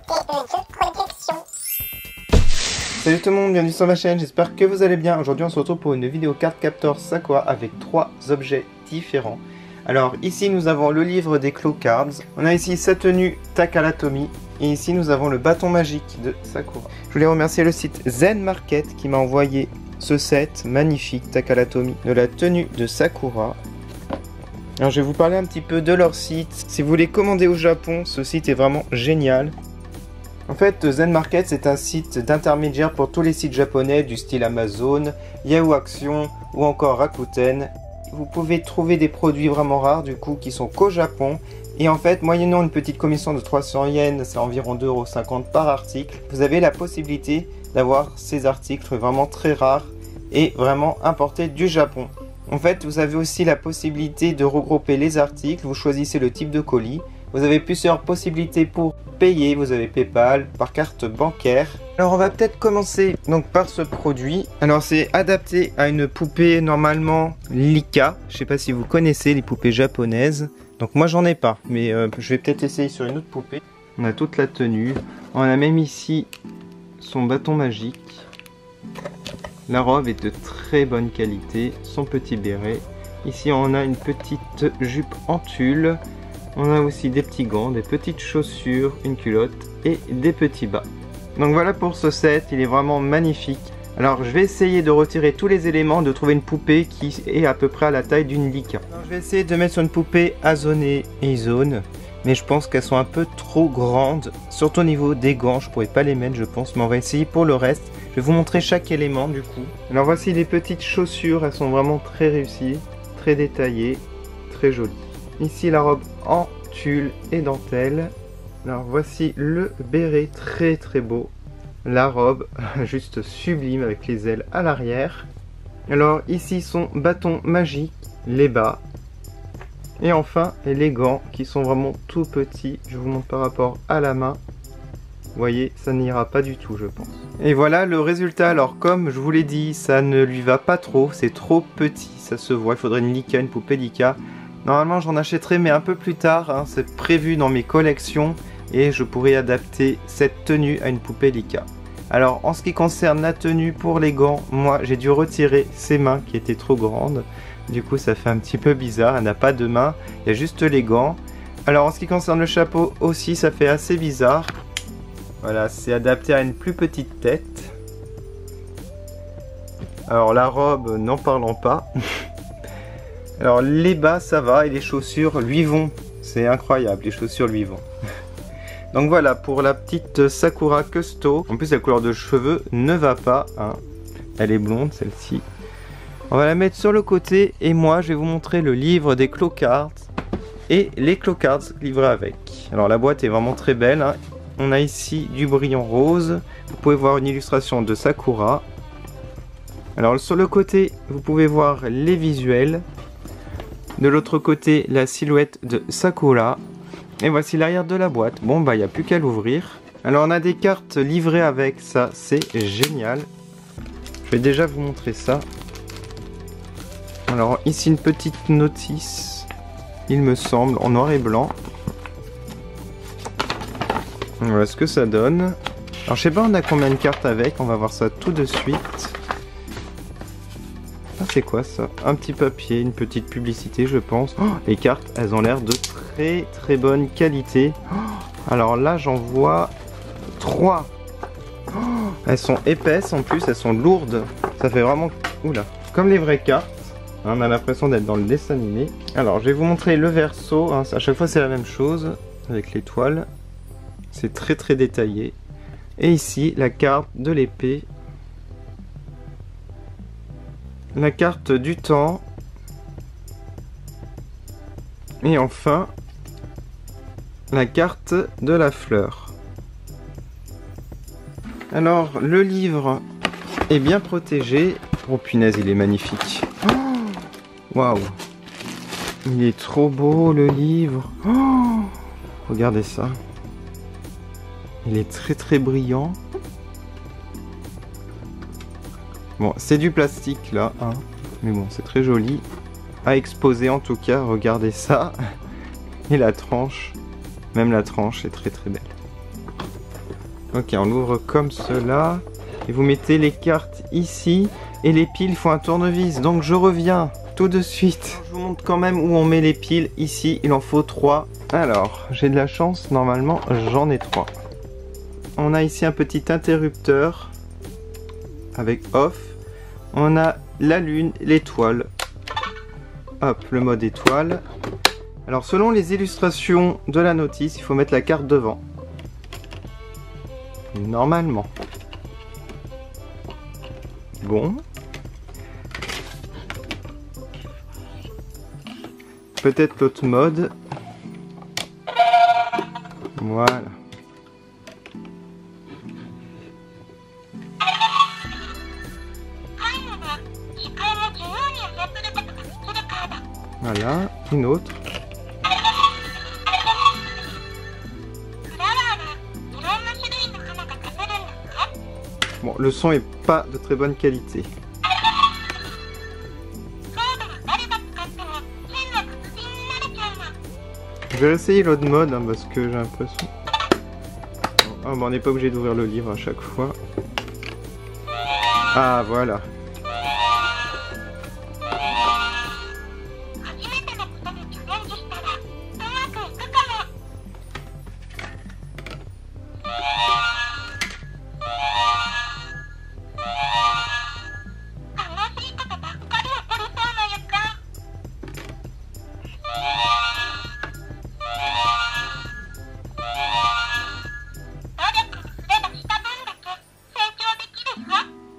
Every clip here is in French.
protection. Salut tout le monde, bienvenue sur ma chaîne, j'espère que vous allez bien. Aujourd'hui on se retrouve pour une vidéo card captor Sakura avec 3 objets différents. Alors ici nous avons le livre des Claw Cards, on a ici sa tenue Takalatomi et ici nous avons le bâton magique de Sakura. Je voulais remercier le site Zen Market qui m'a envoyé ce set magnifique Takalatomi de la tenue de Sakura. Alors je vais vous parler un petit peu de leur site. Si vous voulez commander au Japon, ce site est vraiment génial. En fait, Zen Market, c'est un site d'intermédiaire pour tous les sites japonais du style Amazon, Yahoo Action ou encore Rakuten. Vous pouvez trouver des produits vraiment rares du coup qui sont qu'au Japon. Et en fait, moyennant une petite commission de 300 yens, c'est environ 2,50 € par article, vous avez la possibilité d'avoir ces articles vraiment très rares et vraiment importés du Japon. En fait, vous avez aussi la possibilité de regrouper les articles, vous choisissez le type de colis. Vous avez plusieurs possibilités pour payer, vous avez PayPal, par carte bancaire. Alors on va peut-être commencer donc par ce produit. Alors c'est adapté à une poupée normalement Lika. Je sais pas si vous connaissez les poupées japonaises. Donc moi j'en ai pas, mais je vais peut-être essayer sur une autre poupée. On a toute la tenue. On a même ici son bâton magique. La robe est de très bonne qualité, son petit béret. Ici on a une petite jupe en tulle. On a aussi des petits gants, des petites chaussures, une culotte et des petits bas. Donc voilà pour ce set, il est vraiment magnifique. Alors je vais essayer de retirer tous les éléments, de trouver une poupée qui est à peu près à la taille d'une Lika. Alors, je vais essayer de mettre sur une poupée Azone et Izone, mais je pense qu'elles sont un peu trop grandes. Surtout au niveau des gants, je pourrais pas les mettre je pense, mais on va essayer pour le reste. Je vais vous montrer chaque élément du coup. Alors voici les petites chaussures, elles sont vraiment très réussies, très détaillées, très jolies. Ici la robe en tulle et dentelle. Alors voici le béret très très beau. La robe juste sublime avec les ailes à l'arrière. Alors ici son bâton magique, les bas. Et enfin les gants qui sont vraiment tout petits. Je vous montre par rapport à la main. Vous voyez, ça n'ira pas du tout je pense. Et voilà le résultat. Alors comme je vous l'ai dit, ça ne lui va pas trop. C'est trop petit, ça se voit. Il faudrait une Lika, une poupée Lika. Normalement j'en achèterai mais un peu plus tard, hein. C'est prévu dans mes collections et je pourrais adapter cette tenue à une poupée Lika. Alors en ce qui concerne la tenue pour les gants, moi j'ai dû retirer ses mains qui étaient trop grandes. Du coup ça fait un petit peu bizarre, elle n'a pas de main, il y a juste les gants. Alors en ce qui concerne le chapeau aussi ça fait assez bizarre. Voilà, c'est adapté à une plus petite tête. Alors la robe, n'en parlons pas. Alors les bas ça va et les chaussures lui vont, c'est incroyable, les chaussures lui vont. Donc voilà pour la petite Sakura Custo. En plus la couleur de cheveux ne va pas, hein. Elle est blonde celle-ci. On va la mettre sur le côté et moi je vais vous montrer le livre des Claw Cards et les Claw Cards livrés avec. Alors la boîte est vraiment très belle, hein. On a ici du brillant rose, vous pouvez voir une illustration de Sakura. Alors sur le côté vous pouvez voir les visuels. De l'autre côté, la silhouette de Sakura. Et voici l'arrière de la boîte. Bon, bah, il n'y a plus qu'à l'ouvrir. Alors, on a des cartes livrées avec ça. C'est génial. Je vais déjà vous montrer ça. Alors, ici, une petite notice. Il me semble, en noir et blanc. Voilà ce que ça donne. Alors, je sais pas, on a combien de cartes avec. On va voir ça tout de suite. Ah, c'est quoi ça? Un petit papier, une petite publicité je pense. Oh, les cartes elles ont l'air de très très bonne qualité. Oh, alors là j'en vois 3. Oh, elles sont épaisses en plus, elles sont lourdes. Ça fait vraiment... Oula, comme les vraies cartes. On a l'impression d'être dans le dessin animé. Alors je vais vous montrer le verso. Hein. À chaque fois c'est la même chose avec l'étoile. C'est très très détaillé. Et ici la carte de l'épée. La carte du temps. Et enfin, la carte de la fleur. Alors, le livre est bien protégé. Oh punaise, il est magnifique. Waouh! Il est trop beau, le livre. Oh, regardez ça. Il est très très brillant. Bon, c'est du plastique là, hein. Mais bon, c'est très joli. À exposer en tout cas, regardez ça. Et la tranche, même la tranche est très très belle. Ok, on l'ouvre comme cela. Et vous mettez les cartes ici. Et les piles font un tournevis. Donc je reviens tout de suite. Je vous montre quand même où on met les piles. Ici, il en faut 3. Alors, j'ai de la chance. Normalement, j'en ai 3. On a ici un petit interrupteur avec off. On a la lune, l'étoile. Hop, le mode étoile. Alors, selon les illustrations de la notice, il faut mettre la carte devant. Normalement. Bon. Peut-être l'autre mode. Voilà. Voilà, une autre. Bon, le son est pas de très bonne qualité. Je vais essayer l'autre mode hein, parce que j'ai l'impression... Oh, bon, on n'est pas obligé d'ouvrir le livre à chaque fois. Ah, voilà.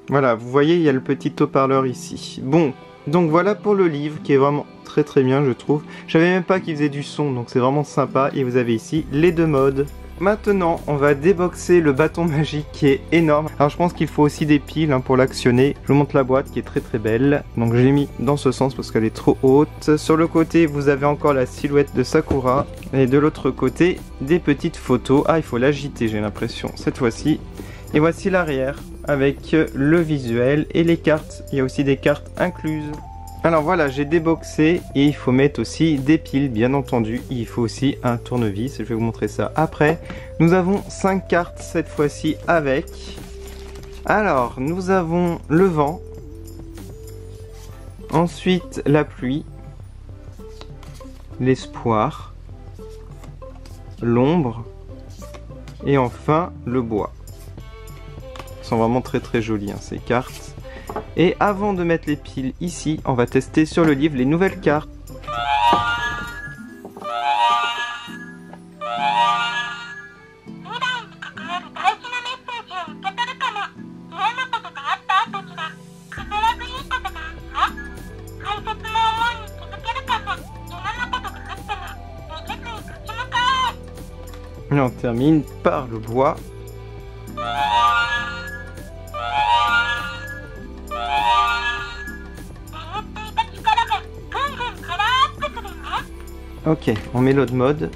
Voilà, vous voyez, il y a le petit haut-parleur ici. Bon, donc voilà pour le livre qui est vraiment très très bien, je trouve. Je savais même pas qu'il faisait du son, donc c'est vraiment sympa. Et vous avez ici les deux modes. Maintenant, on va déboxer le bâton magique qui est énorme. Alors je pense qu'il faut aussi des piles hein, pour l'actionner. Je vous montre la boîte qui est très très belle. Donc je l'ai mis dans ce sens parce qu'elle est trop haute. Sur le côté, vous avez encore la silhouette de Sakura. Et de l'autre côté, des petites photos. Ah, il faut l'agiter, j'ai l'impression, cette fois-ci. Et voici l'arrière avec le visuel et les cartes. Il y a aussi des cartes incluses. Alors voilà, j'ai déboxé et il faut mettre aussi des piles, bien entendu. Il faut aussi un tournevis, je vais vous montrer ça après. Nous avons 5 cartes cette fois-ci avec. Alors, nous avons le vent. Ensuite, la pluie. L'espoir. L'ombre. Et enfin, le bois. Elles sont vraiment très très jolies hein, ces cartes. Et avant de mettre les piles ici, on va tester sur le livre les nouvelles cartes. Et on termine par le bois. Ok, on met l'autre mode.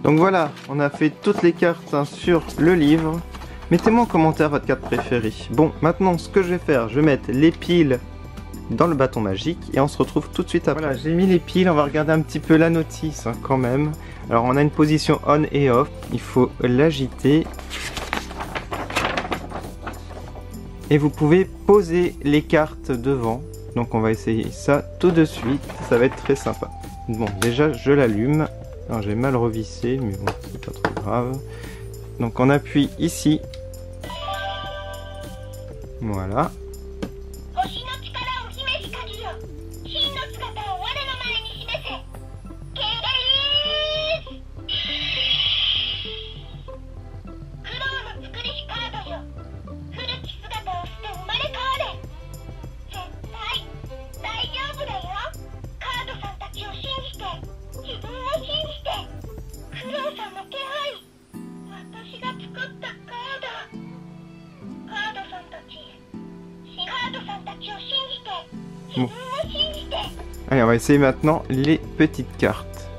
Donc voilà, on a fait toutes les cartes hein, sur le livre. Mettez-moi en commentaire votre carte préférée. Bon, maintenant ce que je vais faire, je vais mettre les piles dans le bâton magique et on se retrouve tout de suite après. Voilà, j'ai mis les piles, on va regarder un petit peu la notice hein, quand même. Alors on a une position on et off, il faut l'agiter. Et vous pouvez poser les cartes devant. Donc on va essayer ça tout de suite, ça va être très sympa. Bon, déjà je l'allume. Alors j'ai mal revissé, mais bon, c'est pas trop grave. Donc on appuie ici. Voilà. Bon. Allez, on va essayer maintenant les petites cartes.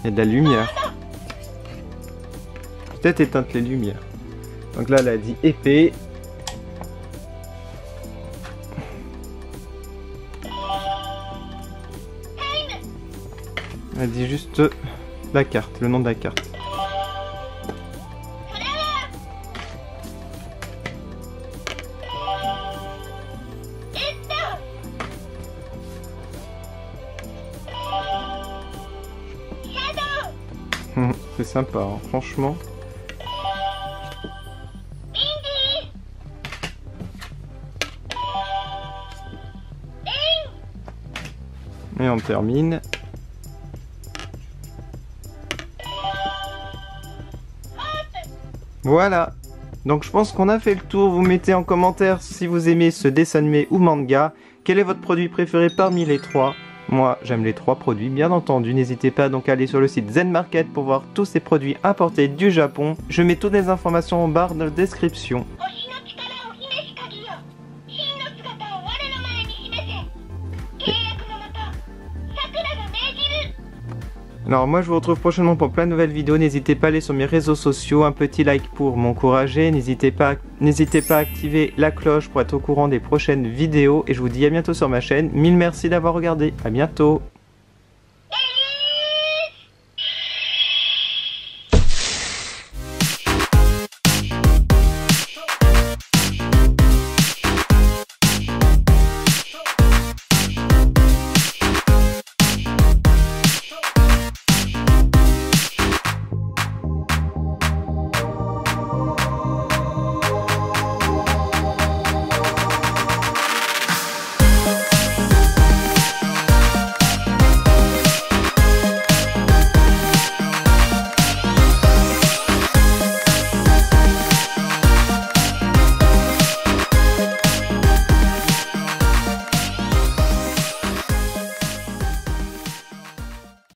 Il y a de la lumière. Peut-être éteinte les lumières. Donc là, elle a dit épée. Elle dit juste la carte, le nom de la carte. C'est sympa, hein, franchement. Et on termine. Voilà. Donc je pense qu'on a fait le tour. Vous mettez en commentaire si vous aimez ce dessin animé ou manga. Quel est votre produit préféré parmi les trois? Moi, j'aime les trois produits, bien entendu. N'hésitez pas donc à aller sur le site Zen Market pour voir tous ces produits importés du Japon. Je mets toutes les informations en barre de description. Alors moi je vous retrouve prochainement pour plein de nouvelles vidéos, n'hésitez pas à aller sur mes réseaux sociaux, un petit like pour m'encourager, n'hésitez pas à activer la cloche pour être au courant des prochaines vidéos et je vous dis à bientôt sur ma chaîne, mille merci d'avoir regardé, à bientôt.